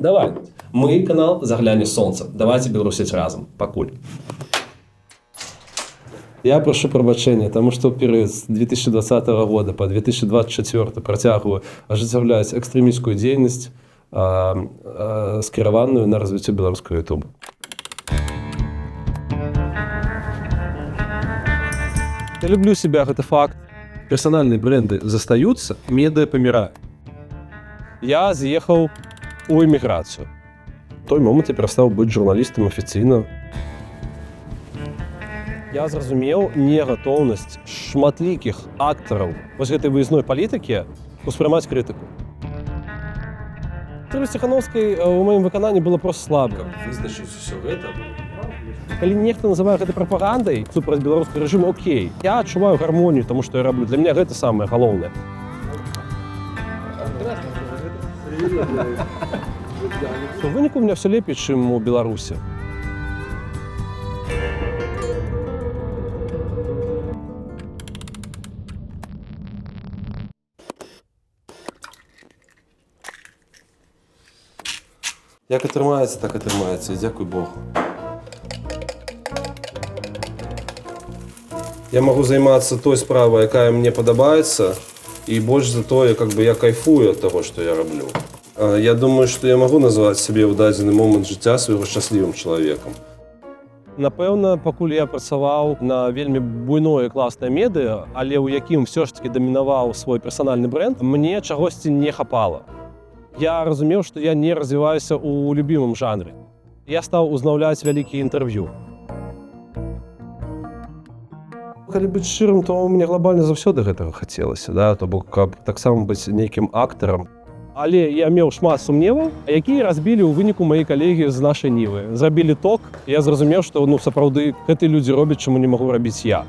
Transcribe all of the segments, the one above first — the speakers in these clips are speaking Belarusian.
Давай. Мы канал «Загляне сонца». Давайте беларусіць разом. Пакуль. Я прошу прабачэння, потому что перыяд з 2020 года по 2024 працягваю ажыццяўляць экстрэмісцкую дзейнасць, скіраваную на развіццё беларускага ютуба. Я люблю себя, это факт. Персональные бренды застаются, медиа паміраюць. Я з'ехаў у эміграцыю. В той момент я перастаў быць журналістам афіцыйна. Я зразумеў негатоўнасць шматлікіх актараў вось гэтай выездной палітыкі успрымаць крытыку. Трыба Ціхановскай у маім выкананні было проста слаба. Вызначыць усё гэта. Калі нехта называе гэта прапагандай супраць беларускага рэжыму, окей. Я адчуваю гармонію таму, што я раблю. Для мяне гэта самае галоўнае. У выніку у меня все лепей, чым у Беларусі. Як атрымаецца, так атрымаецца, і дзякуй Богу. Я магу займацца той справай, якая мне падабаецца, і больш за тое, я кайфую ад таго, што я раблю. Я думаю, што я магу назваць сябе ў дадзены момант жыцця свайго шчаслівым чалавекам. Напэўна, пакуль я працаваў на вельмі буйное класнае медыа, але ў якім ўсё ж такі дамінаваў свой персанальны брэнд, мне чагосьці не хапала. Я разумеў, што я не развіваюся ў любімым жанры. Я стаў узнаўляць вялікія інтэрв'ю. Калі быць шчырым, то мне глобальна заўсёды гэтага хацелася, то бок, каб таксама быць нейкім актарам. Але я меў шмат сумневаў, якія разбілі ў выніку мае калегі з нашай Нівы. Зрабілі ток, і я зразумеў, што сапраўды гэтыя людзі робяць, чаму не магу рабіць я.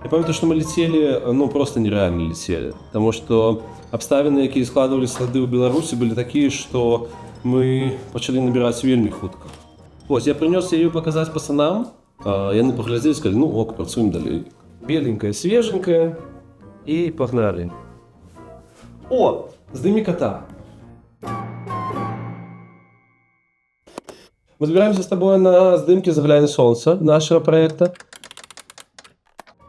Я памятаю, што мы лецелі, проста нерэальна лецелі. Таму што абставіны, якія складвалі слады ў Беларусі, былі такія, што мы пачалі набіраць вельмі хутка. Вось, я прынёс яе паказаць пацанам, яны паглядзелі, сказалі, ок, працуем далей. Беленькая, свеженькая, і пагналі. О, здымі кота. Мы збіраемся з табой на здымкі «Загляне сонца» нашага праекта.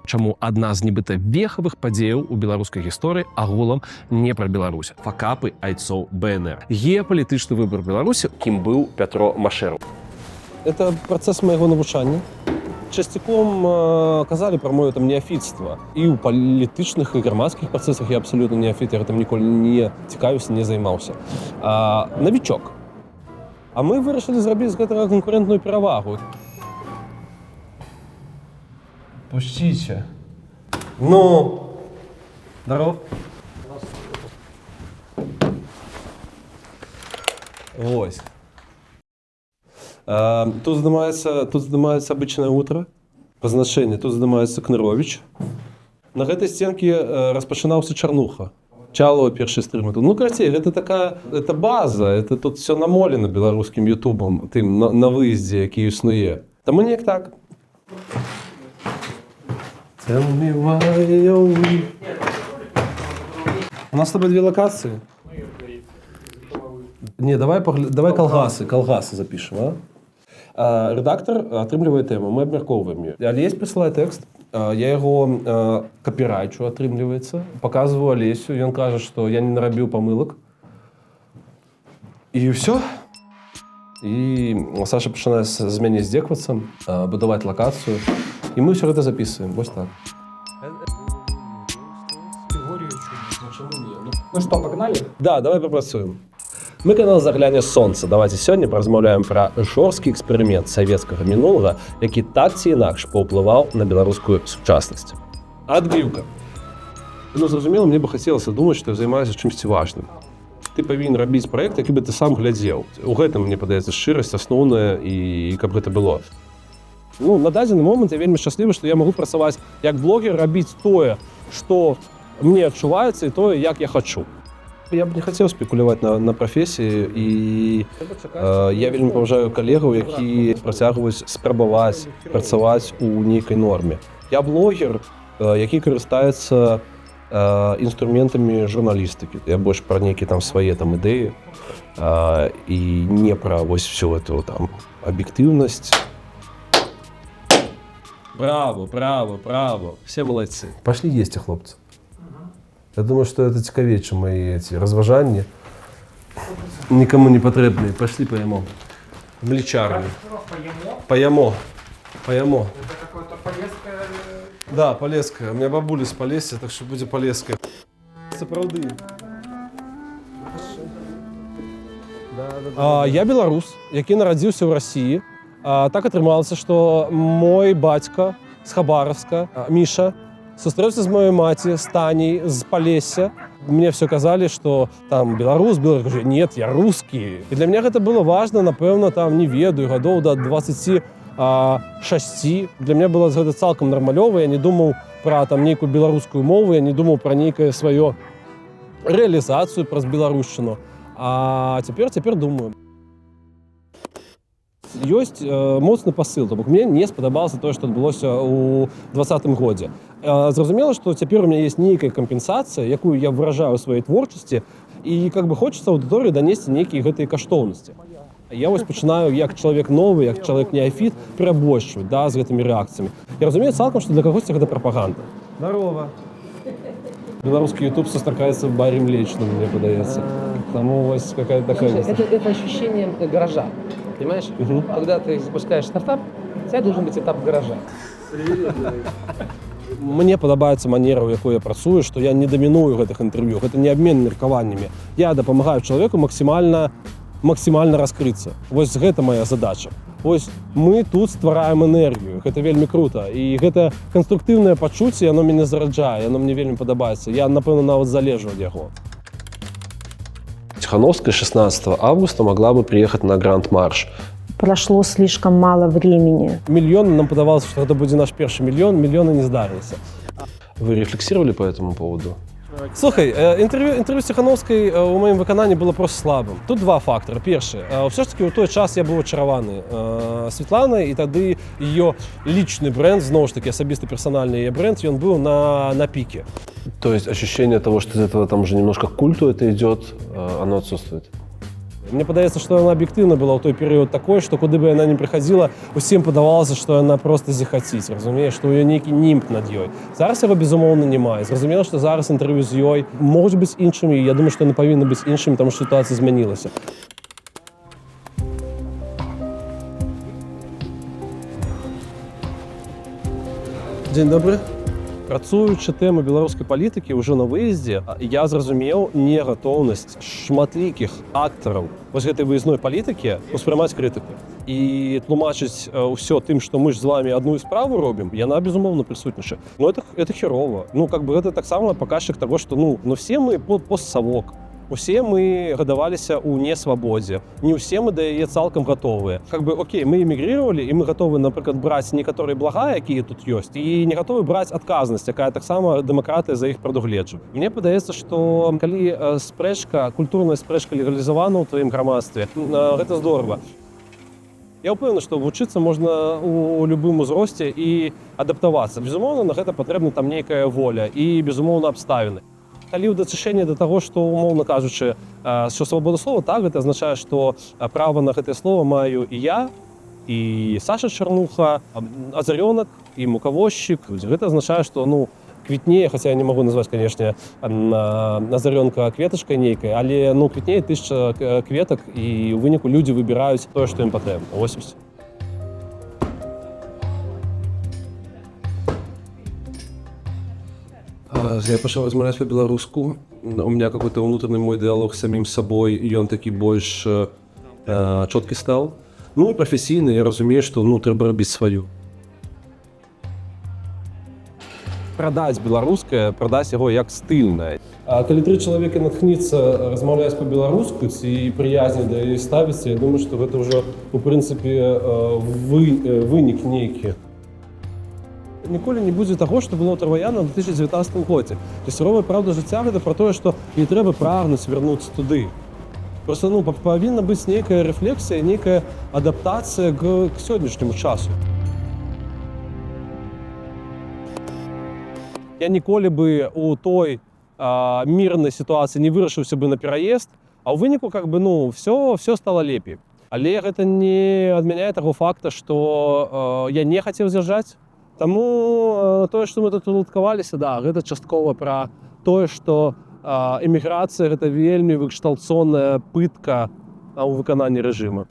Чаму адна з нібыта вехавых падзеяў у беларускай гісторыі агулам не пра Беларусь. Факапы айцоў БНР. Геапалітычны выбар Беларусі, кім быў Пятро Машэраў. Это працэс майго навучання. Часцяком казалі пра моё неафітства. І ў палітычных і грамадскіх працэсах я абсалютна неафіт, я гэтым ніколі не цікавіўся, не займаўся. Навічок. А мы вырашылі зрабіць з гэтага канкурентную перавагу. Пусціце. Здоров. Вось. Тут здымаецца обычное утро, пазначэнне, тут здымаецца Кныровіч. На гэтай сценке распачынаўся Чарнуха. Чалова першы стрым. Карацей, это база, это тут все намолена беларускім ютубам, тым на выездзе, які існуе. Таму неяк так. У нас с тобой 2 локации? Не, давай колгасы запишем, Редактор атрымлівае тэму, мы абмяркоўваем ее. Алесь прысылае тэкст, я яго капірайчу, атрымліваецца, паказваю Алесю, ён кажа, што я не нарабіў памылак. І ўсё. І Саша пачынае з мяне здзеквацца, будаваць лакацыю. І мы ўсё гэта записываем, вось так. Что, погнали? Да, давай попрацуем. Мы канал «Загляне сонца». Давайте сёння паразмаўляем пра жорсткі эксперымент савецкага мінулага, які так ці інакш паўплываў на беларускую сучаснасць. Адбіўка. Зразумела, мне бы хацелася думаць, што я займаюся чымсьці важным. Ты павінен рабіць праект, які бы ты сам глядзеў. У гэтым, мне падаецца, шчырасць асноўная і каб гэта было. На дадзены момант я вельмі шчаслівы, што я магу працаваць як блогер, рабіць тое, што мне адчуваецца, і тое, як я хачу. Я б не хацеў спекуляваць на прафесіі, і я вельмі паважаю калегаў, які працягваюць спрабаваць працаваць у нейкай норме. Я блогер, які карыстаецца інструментамі журналістыкі. Я больш пра нейкія там свае там ідэі і не пра вось всю эту там аб'ектыўнасць. Браво, браво, браво. Все молодцы. Пошли есть, хлопцы. Я думаю, что это цікавее, чем мои эти разважания. Никому не потребные. Пошли поемо. В млечарню. Поемо. Поемо. Это какое-то полезкое... Да, Полесская. У меня бабуля с Полесья, так что будет Полесская. Це правди. Я беларус, який народився в Росії. Так атрымалася, што мой бацька з Хабаровска, Міша, сустрэўся з маёй маці, з Таней, з Полесья. Мне все казалі, што там беларус, беларус. Нет, я русский. І для меня гэта было важна, напэўна, там, не ведаю, гадоў да 26. Для меня было гэта цалкам нармалёва. Я не думаў пра там нейкую беларускую мову, я не думаў пра нейкае сваё рэалізацыю праз беларушчыну. А цяпер думаю. Ёсць моцны пасыл, то бок мне не спадабалася тое, што адбылося ў 2020 годзе. Зразумела, што цяпер у меня есть нейкая кампенсацыя, якую я выражаю ў сваёй творчасці, і как бы хочацца аўдыторыі данесці нейкія гэтыя каштоўнасці. Я вось пачынаю як чалавек новы, як чалавек неафіт перабольшваць, да, з гэтымі рэакцыямі. Я разумею цалкам, што для кагосьці гэта прапаганда. Здорово. Беларускі YouTube сустракаецца в баре Млечным, мне падаецца. Таму вось какая-то такая... Это ощущение гаража, понимаешь? Когда ты запускаешь стартап, у тебя должен быть этап гаража. Мне падабаецца манера, у якой я працую, што я не даміную гэтых інтэрв'ю. Гэта не абмен меркаваннямі. Я дапамагаю чалавеку максімальна раскрыцца. Вось гэта моя задача. Вось мы тут ствараем энергію. Гэта вельмі крута. І гэта канструктыўнае пачуцце, яно мяне зараджае, яно мне вельмі падабаецца. Я, напэўна, нават залежу ад яго. Тихановская 16 августа могла бы приехать на Гранд-марш. Прошло слишком мало времени. Миллион, нам подавалось, что это будет наш первый миллион, миллионы не сдарился. Вы рефлексировали по этому поводу? Слухай, інтерв'ю з Тихановською у моєму виконанні було просто слабим. Тут два фактори. Перший, все ж таки у той час я був очарований Світланою, і тоді її лічний бренд, знову ж таки, особистий персональний її бренд, він був на піке. То есть ощущение того, что из этого там уже немножко к культу это идет, оно отсутствует? Мне падаецца, што яна аб'ектыўна была ў той перыяд такой, што куды бы яна не прыходзіла, усім падавалася, што яна проста зіхаціць, разумееш, што ў ёй нейкі німб над ёй. Зараз яго, безумоўна, няма. Зразумела, што зараз інтэрв'ю з ёй могуць быць іншымі, і я думаю, што яны павінны быць іншымі, таму што сітуацыя змянілася. Дзень добры. Працуючы тэму беларускай палітыкі ўжо на выездзе, я зразумеў негатоўнасць шматлікіх актараў вось гэтай выездной палітыкі ўспрымаць крытыку. І тлумачыць ўсё тым, што мы ж з вами адну справу робім, яна, безумоўна, прысутнічае. Ну, это херова. Ну, как бы гэта таксама паказчык таго, што ну все мы постсавок. Усе мы гадаваліся ў несвабодзе. Не ўсе мы да яе цалкам гатовыя. Как бы, окей, мы эмігрировали, і мы гатовы, напрыклад, браць некаторыя блага, якія тут ёсць, і не гатовы браць адказнасць, якая таксама дэмакратыя за іх прадугледжвае. Мне падаецца, што калі спрэчка, культурная спрэчка легалізавана ў тваім грамадстве, гэта здорава. Я ўпэўнены, што вучыцца можна ў любым узросце і адаптавацца. Безумоўна, на гэта патрэбна там нейкая воля і, безумоўна, абставіны. Калі ў дачышэнні да таго, што, умоўна кажучы, што свабода слова, так, гэта азначае, што права на гэтае слова маю і я, і Саша Чарнуха, Азарёнак, і мукавозчык. Гэта азначае, што, ну, квітнее, хаця я не магу назваць, канешне, Азарёнка кветачкай нейкай, але, ну, квітнее 1000 кветак, і ў выніку людзі выбіраюць тое, што ім патрэбна. Вось усё. Я пошел размовлять по-белоруску. У меня какой-то внутренний мой диалог с самим собой, и он таки больше четкий стал. Ну и профессийно я разумею, что ну, треба робити свою. Прадаць беларускае, прадаць яго як стыльнае. Калі 3 чалавека натхніцца размаўляць па-беларуску ці прыязні да яе ставіцца, я думаю, што гэта ўжо, у прынцыпе, вынік нейкі. Ніколі не будзе таго, што было Траваяна ў 2019 годзе. І суровая праўда жыцця гэта пра тое, што не трэба прагнуць вярнуцца туды. Проста ну, павінна быць нейкая рэфлексія, нейкая адаптацыя к сённяшняму часу. Я ніколі би у той мірнай сітуацыі не вырашыўся бы на пераезд, а ў выніку все стало лепей. Але гэта не адмяняе таго факта, што я не хацеў з'язджаць. Таму тое, што мы тут уладкаваліся, да, гэта часткова пра тое, што эміграцыя гэта вельмі выкшталцоная пытка у выкананні рэжыма.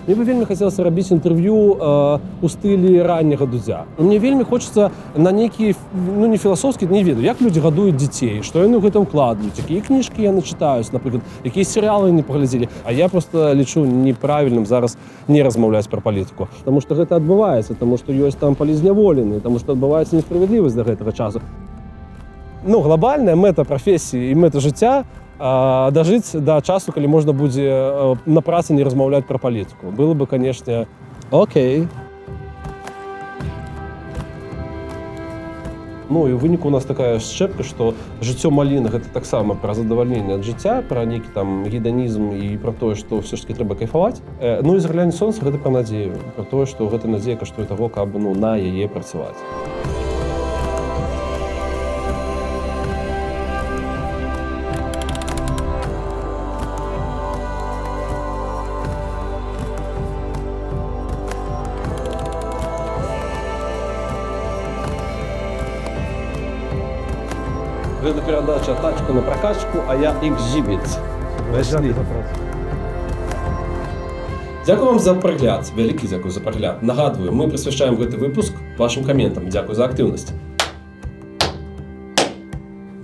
Мне бы вельмі хацелася рабіць інтэрв'ю у стылі ранняга Дудзя. Мне вельмі хочацца на нейкі, не філасофскі, не ведаю, як людзі гадуюць дзяцей, што яны ў гэта ўкладваюць, якія кніжкі яны чытаюць, напрыклад, якія серыялы яны паглядзелі. А я проста лічу неправільным зараз не размаўляць пра палітыку. Таму што гэта адбываецца, таму што ёсць там палізняволены, таму што адбываецца несправядлівасць да гэтага часу. Глобальная мэта прафесіі і мэта жыцця дажыць да часу, калі можна будзе на працы не размаўляць пра палітыку. Было бы, канешне, окей. І ў выніку у нас такая счэпка, што жыццё маліны гэта таксама пра задавальненне ад жыцця, пра нейкі там геданізм і пра тое, што ўсё ж такі трэба кайфаваць. І загляне сонца гэта пра надзею, пра тое, што гэта надзея каштуе таго, каб на яе працаваць. Гэта перадача «Тачка на прокачку», а я экзібіт. Дзякую вам за прагляд. Вялікі дзякуй за прагляд. Нагадваю, мы прысвячаем гэты выпуск вашым каментам. Дзякуй за актыўнасць.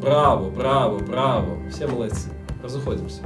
Браво, браво, браво. Все молодцы. Разыходзімся.